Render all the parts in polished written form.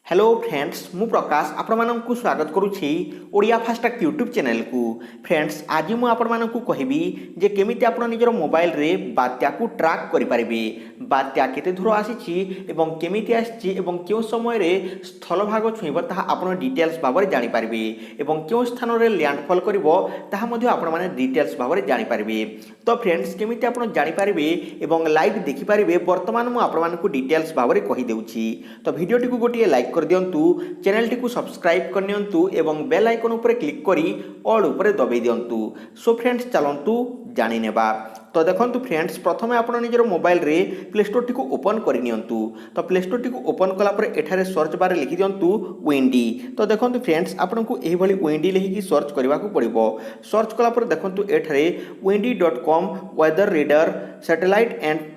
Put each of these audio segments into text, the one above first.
Hello friends मु प्रकाश आपण मानकु स्वागत करुछि ओडिया फास्टैग यूट्यूब चैनल को। फ्रेंड्स आज मु आपण मानकु कहिबी जे केमिति आपण निजर मोबाइल रे बात्या को ट्रैक करि परिबे। बात्या केते दूर आसीछि एवं केमिति आसीछि एवं क्यों समय रे स्थल भाग छुइब ताहा आपण डिटेल्स भाबरे जानि परिबे एवं क्यों स्थान रे लैंडफॉल करिवो ताहा मध्ये आपण माने डिटेल्स भाबरे जानि परिबे। तो फ्रेंड्स केमिति आपण जानि परिबे एवं लाइव देखि परिबे वर्तमान मु आपण मानकु डिटेल्स भाबरे कहि देउछि। तो वीडियो टिकु गोटिए लाइक कर दियंतु, चैनल टिकु सब्सक्राइब कर नियंतु एवं बेल आइकन ऊपर क्लिक करी ऑल ऊपर दबाई दियंतु। सो फ्रेंड्स चलंतु जानि नेबा। तो देखंतु फ्रेंड्स प्रथमे आपण निजर मोबाइल रे प्ले स्टोर टिकु ओपन करि नियंतु। तो प्ले स्टोर टिकु ओपन कला पर एठारे सर्च बार लिखि दियंतु विंडी। तो देखंतु फ्रेंड्स आपनकु एही भली विंडी लिखि सर्च करबा को पड़िबो। सर्च कला पर देखंतु एठारे windy.com weather reader satellite and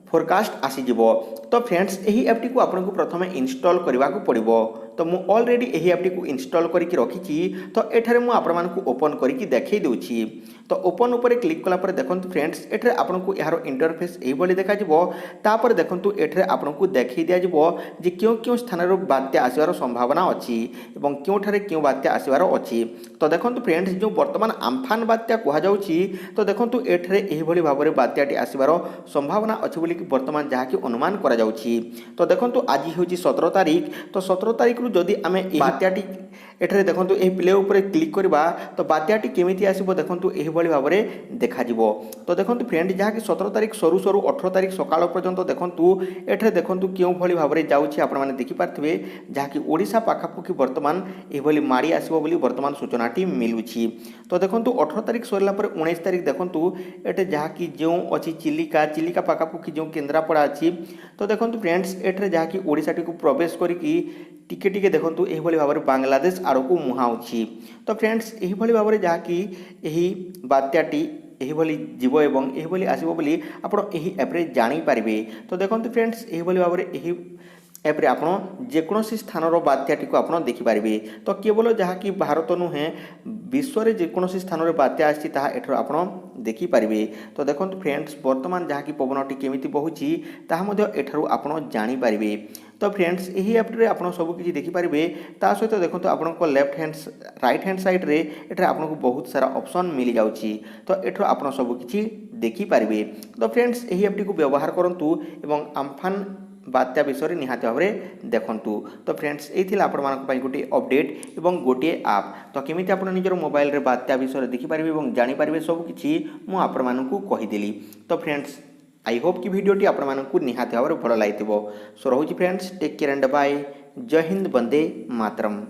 forecast आसीजिवो। तो फ्रेंड्स यही ऐप टी को आपको प्रथमे इंस्टॉल करने को पड़ो। तो मु ऑलरेडी यही ऐप टी को इंस्टॉल करके रखी। तो एठारे मु आपण मानकु ओपन करके देखै देउछि। तो ओपन ऊपर क्लिक कला पर देखंतु फ्रेंड्स एठारे आपनको यार इंटरफेस एही भली देखा जिवो। तापर देखंतु एठारे आपनको देखै दिया जिवो जे क्यों स्थान रो बात्या आसीबार संभावना अछि एवं क्योंठारे क्यों बात्या आसीबार अछि। तो देखंतु फ्रेंड्स जो वर्तमान आम्फान बात्या कहा जाउछि। तो देखंतु एठारे एही भली भाबरे बात्याटी आसीबार संभावना अछि बोली कि वर्तमान जहा कि अनुमान करा जाउछि। तो देखंतु आज होछि 17 तारिख। तो 17 तारिख रु जदि आमे बात्याटी एठारे देखंतु एही प्ले ऊपर क्लिक करबा तो बात्याटी केमिति आसीबो देखंतु एही भली भाबरे देखा जिवो। तो देखंतु फ्रेंड जहा कि 17 तारिख सरू सरू 18 तारिख सकाळ पर्यंत देखंतु एठारे देखंतु क्यों भली भाबरे जाउछि आपण माने देखि पारथिबे जहा कि ओडिसा पाखापुखी वर्तमान एही भली माडी आसीबो बोली वर्तमान सूचनाटी मिलुछि। तो देखंतु 18 तारिख सरला पर 19 तारिख देखंतु एटे जहा कि जो अछि चिलिका पाखापुखी जो केन्द्रापड़ा अछि। तो देखंतु फ्रेंड्स एठारे जहा कि ओडिसा टी को प्रवेश करिकि टिके टिके देखंतु एही भली भाबरे बांग्लादेश आड़कू मुहाउछि। तो फ्रेंड्स एही भली भाबरे जहा कि एही बात्याटी एही भली जीव एवं एही भली आसीबो बोली आपण एही ऐप रे जानि पारिबे। तो देखंतु फ्रेंड्स एही भली भाबरे एही ऐप रे आपण जेकोसी स्थानर बात्याटी को आपण देखि पारिबे। तो केवल जहा कि भारत नुहे विश्व रे जेकोसी स्थान रे बात्या आछि ताहा एठर आपण देखि पारिबे। तो देखंतु फ्रेंड्स वर्तमान जहा कि पवनटी केमिति बहुछि ताहा मध्ये एठरु आपण जानि पारिबे। तो फ्रेंड्स यही ऐप रे आपण सब किछि देखि पारिबे। ता सहित देखंतु आपण को left hand right hand side रे एठर आपण को बहुत सारा ऑप्शन मिल जाउछि। तो एठर आपण सब किछि देखि पारिबे। तो फ्रेंड्स यही ऐप टी को व्यवहार करंतु एवं आम्फान बात्या विषय निहाती भाव में देखंतु। तो फ्रेंड्स यही आपण मानक पई गोटे अपडेट एवं गोटे ऐप। तो केमिति आपण निजर मोबाइल रे बात्या विषय देखि पारिबे एवं जानि पारिबे सब किछि मु आपण मानकु कहि देली। तो फ्रेंड्स आई होप कि वीडियोटी आपण मानकु निहाती भाव में भल लागिथिबो। सो रहुछि friends take care and bye. Jai Hind, Vande Mataram.